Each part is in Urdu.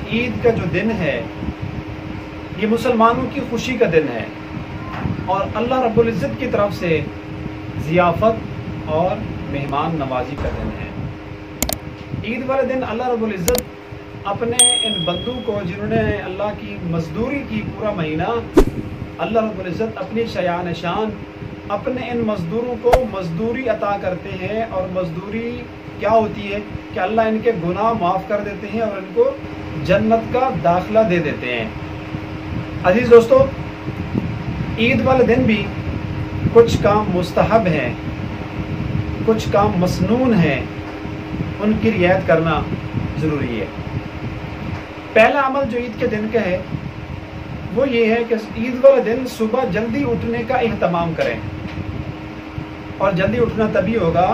عید کا جو دن ہے یہ مسلمانوں کی خوشی کا دن ہے اور اللہ رب العزت کی طرف سے ضیافت اور مہمان نوازی کا دن ہے۔ عید والے دن اللہ رب العزت اپنے ان بندوں کو جنہوں نے اللہ کی مزدوری کی پورا مہینہ، اللہ رب العزت اپنی شایان شان اپنے ان مزدوروں کو مزدوری عطا کرتے ہیں، اور مزدوری کیا ہوتی ہے کہ اللہ ان کے گناہ معاف کر دیتے ہیں اور ان کو جنت کا داخلہ دے دیتے ہیں۔ عزیز دوستو، عید والے دن بھی کچھ کام مستحب ہیں، کچھ کام مسنون ہیں، ان کی رعایت کرنا ضروری ہے۔ پہلا عمل جو عید کے دن کا ہے وہ یہ ہے کہ عید والے دن صبح جلدی اٹھنے کا اہتمام کریں، اور جلدی اٹھنا تبھی ہوگا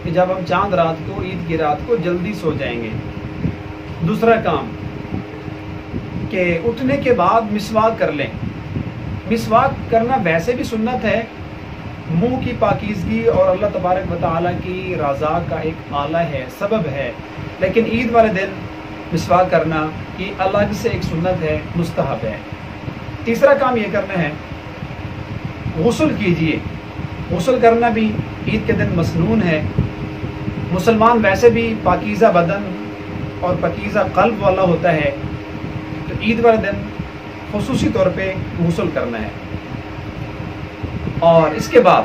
کہ جب ہم چاند رات کو، عید کی رات کو جلدی سو جائیں گے۔ دوسرا کام کہ اٹھنے کے بعد مسواک کر لیں۔ مسواک کرنا ویسے بھی سنت ہے، منہ کی پاکیزگی اور اللہ تبارک و تعالیٰ کی رضا کا ایک آلہ ہے، سبب ہے، لیکن عید والے دن مسواک کرنا یہ الگ سے ایک سنت ہے، مستحب ہے۔ تیسرا کام یہ کرنا ہے، غسل کیجئے۔ غسل کرنا بھی عید کے دن مسنون ہے۔ مسلمان ویسے بھی پاکیزہ بدن اور پاکیزہ قلب والا ہوتا ہے، تو عید والے دن خصوصی طور پہ غسل کرنا ہے۔ اور اس کے بعد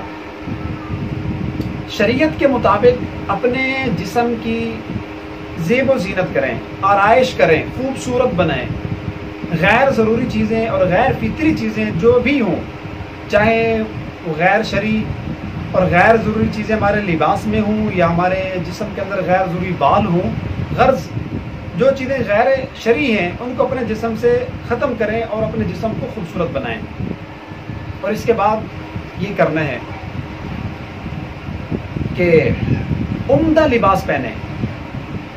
شریعت کے مطابق اپنے جسم کی زیب و زینت کریں، آرائش کریں، خوبصورت بنائیں۔ غیر ضروری چیزیں اور غیر فطری چیزیں جو بھی ہوں، چاہے وہ غیر شرعی اور غیر ضروری چیزیں ہمارے لباس میں ہوں یا ہمارے جسم کے اندر غیر ضروری بال ہوں، غرض جو چیزیں غیر شرعی ہیں ان کو اپنے جسم سے ختم کریں اور اپنے جسم کو خوبصورت بنائیں۔ اور اس کے بعد یہ کرنا ہے کہ عمدہ لباس پہنیں۔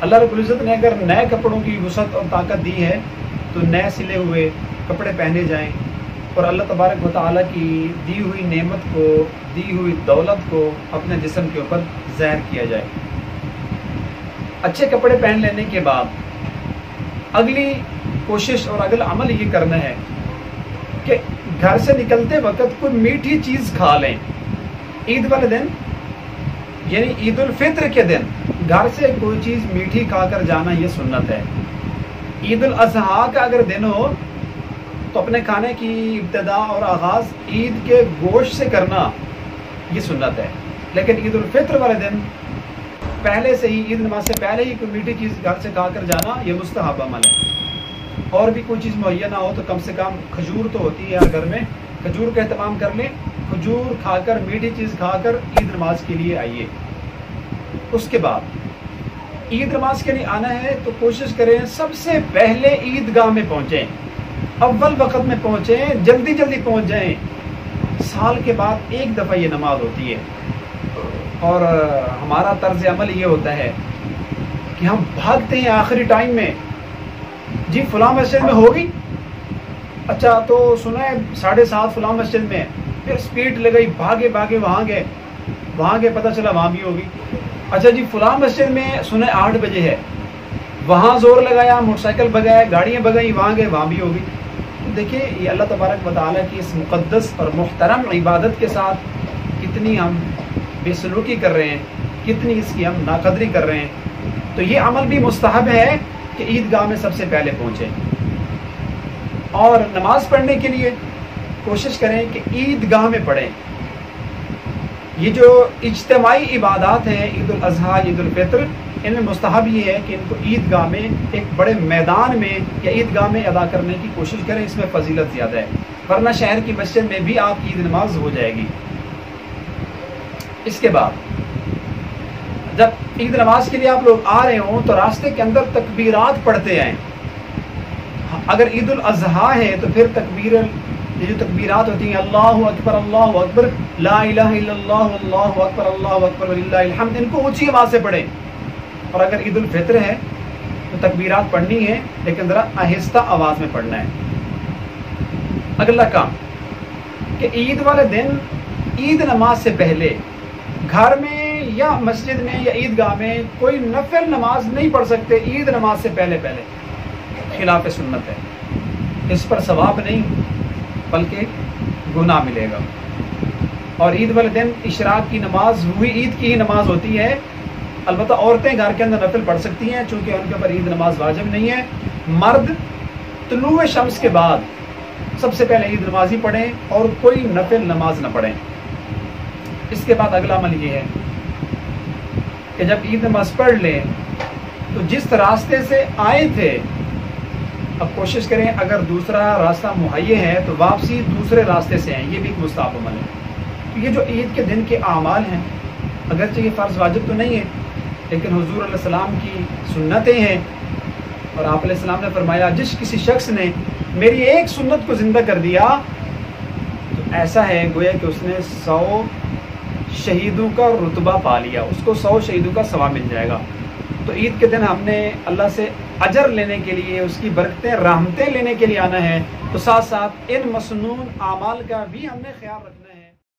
اللہ رب العزت نے اگر نئے کپڑوں کی وسعت اور طاقت دی ہے تو نئے سلے ہوئے کپڑے پہنے جائیں، اور اللہ تبارک و تعالیٰ کی دی ہوئی نعمت کو، دی ہوئی دولت کو اپنے جسم کے اوپر ظاہر کیا جائے۔ اچھے کپڑے پہن لینے کے بعد اگلی کوشش اور اگلا عمل یہ کرنا ہے کہ گھر سے نکلتے وقت کوئی میٹھی چیز کھا لیں۔ عید والے دن یعنی عید الفطر کے دن گھر سے کوئی چیز میٹھی کھا کر جانا یہ سنت ہے۔ عید الاضحیٰ کا اگر دن ہو تو اپنے کھانے کی ابتدا اور آغاز عید کے گوشت سے کرنا یہ سنت ہے، لیکن عید الفطر والے دن پہلے سے ہی، عید نماز سے پہلے ہی کوئی میٹھی چیز گھر سے کھا کر جانا یہ مستحب عمل ہے۔ اور بھی کوئی چیز مہیا نہ ہو تو کم سے کم کھجور تو ہوتی ہے ہر گھر میں، کھجور کا اہتمام کر لیں، کھجور کھا کر، میٹھی چیز کھا کر عید نماز کے لیے آئیے۔ اس کے بعد عید نماز کے لیے آنا ہے تو کوشش کریں سب سے پہلے عیدگاہ میں پہنچیں، اول وقت میں پہنچیں، جلدی جلدی پہنچ جائیں۔ سال کے بعد ایک دفعہ یہ نماز ہوتی ہے، اور ہمارا طرز عمل یہ ہوتا ہے کہ ہم بھاگتے ہیں آخری ٹائم میں، جی فلاں مسجد میں ہوگی، اچھا تو سنا ہے 7:30 فلاں مسجد میں، پھر سپیڈ لگائی، بھاگے بھاگے وہاں گئے پتہ چلا وہاں بھی ہوگی، اچھا جی فلاں مسجد میں سنا 8 بجے ہے، وہاں زور لگایا، موٹر سائیکل بگائے، گاڑیاں بگائیں، وہاں گئے وہاں بھی ہوگی۔ دیکھیں یہ اللہ تبارک و تعالیٰ کی اس مقدس اور محترم عبادت کے ساتھ کتنی ہم بے سلوکی کر رہے ہیں، کتنی اس کی ہم ناقدری کر رہے ہیں۔ تو یہ عمل بھی مستحب ہے کہ عیدگاہ میں سب سے پہلے پہنچیں، اور نماز پڑھنے کے لیے کوشش کریں کہ عیدگاہ میں پڑھیں۔ یہ جو اجتماعی عبادات ہیں، عید الاضحیٰ، عید الفطر، ان میں مستحب یہ ہے کہ ان کو عیدگاہ میں، ایک بڑے میدان میں یا عیدگاہ میں ادا کرنے کی کوشش کریں، اس میں فضیلت زیادہ ہے، ورنہ شہر کی مسجد میں بھی آپ عید نماز ہو جائے گی۔ اس کے بعد جب عید نماز کے لیے آپ لوگ آ رہے ہوں تو راستے کے اندر تکبیرات پڑھتے آئیں۔ اگر عید الاضحیٰ ہے تو پھر یہ جو تکبیرات ہوتی ہیں، اللہ اکبر، لا الہ الا اللہ، اللہ اکبر وللہ الحمد، ان کو اونچی آواز سے پڑھیں۔ اور اگر عید الفطر ہے تو تکبیرات پڑھنی ہے لیکن ذرا آہستہ آواز میں پڑھنا ہے۔ اگلا کام کہ عید والے دن عید نماز سے پہلے گھر میں یا مسجد میں یا عیدگاہ میں کوئی نفل نماز نہیں پڑھ سکتے عید نماز سے پہلے۔ خلاف سنت ہے، اس پر ثواب نہیں بلکہ گناہ ملے گا۔ اور عید والے دن اشراق کی نماز وہی عید کی ہی نماز ہوتی ہے، البتہ عورتیں گھر کے اندر نفل پڑھ سکتی ہیں چونکہ ان کے اوپر عید نماز واجب نہیں ہے۔ مرد طلوع شمس کے بعد سب سے پہلے عید نماز ہی پڑھیں اور کوئی نفل نماز نہ پڑھیں۔ اس کے بعد اگلا عمل یہ ہے کہ جب عید نماز پڑھ لیں تو جس راستے سے آئے تھے اب کوشش کریں اگر دوسرا راستہ مہیا ہے تو واپسی دوسرے راستے سے آئیں، یہ بھی ایک مستحب عمل ہے۔ تو یہ جو عید کے دن کے اعمال ہیں اگرچہ یہ فرض واجب تو نہیں ہے لیکن حضور علیہ السلام کی سنتیں ہیں، اور آپ علیہ السلام نے فرمایا جس کسی شخص نے میری ایک سنت کو زندہ کر دیا تو ایسا ہے گویا کہ اس نے 100 شہیدوں کا رتبہ پا لیا، اس کو 100 شہیدوں کا ثواب مل جائے گا۔ تو عید کے دن ہم نے اللہ سے اجر لینے کے لیے، اس کی برکتیں رحمتیں لینے کے لیے آنا ہے، تو ساتھ ساتھ ان مسنون اعمال کا بھی ہم نے خیال رکھنا ہے۔